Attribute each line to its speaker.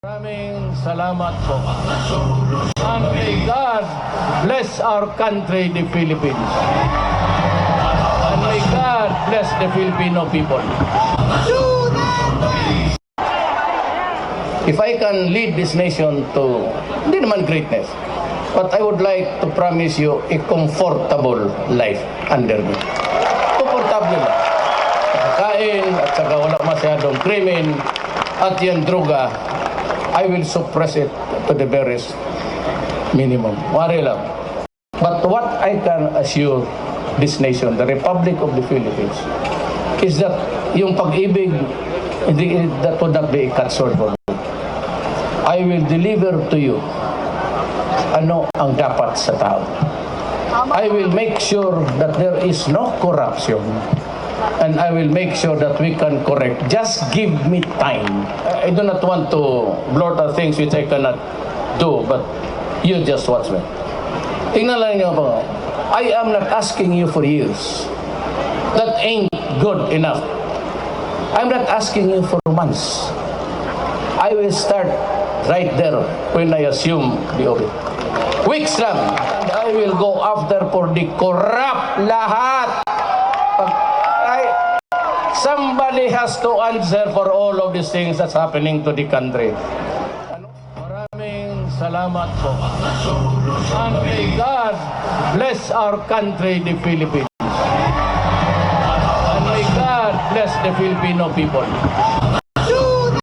Speaker 1: Maraming salamat po. And may God bless our country, the Philippines. And may God bless the Filipino people. If I can lead this nation to, hindi naman greatness, but I would like to promise you a comfortable life under me. Comfortable lang. Kakain at saka wala masyadong krimen at yung droga, I will suppress it to the barest minimum. Wari lang. But what I can assure this nation, the Republic of the Philippines, is that yung pag-ibig, that would not be a cut short for me. I will deliver to you ano ang dapat sa tao. I will make sure that there is no corruption. And I will make sure that we can correct. Just give me time. I do not want to blurt out things which I cannot do, but you just watch me. Tingnan lang niyo po. I am not asking you for years. That ain't good enough. I'm not asking you for months. I will start right there when I assume the office. Weeks lang. And I will go after for the corrupt lahat. Somebody has to answer for all of these things that's happening to the country. Maraming salamat po. And may God bless our country, the Philippines. And may God bless the Filipino people.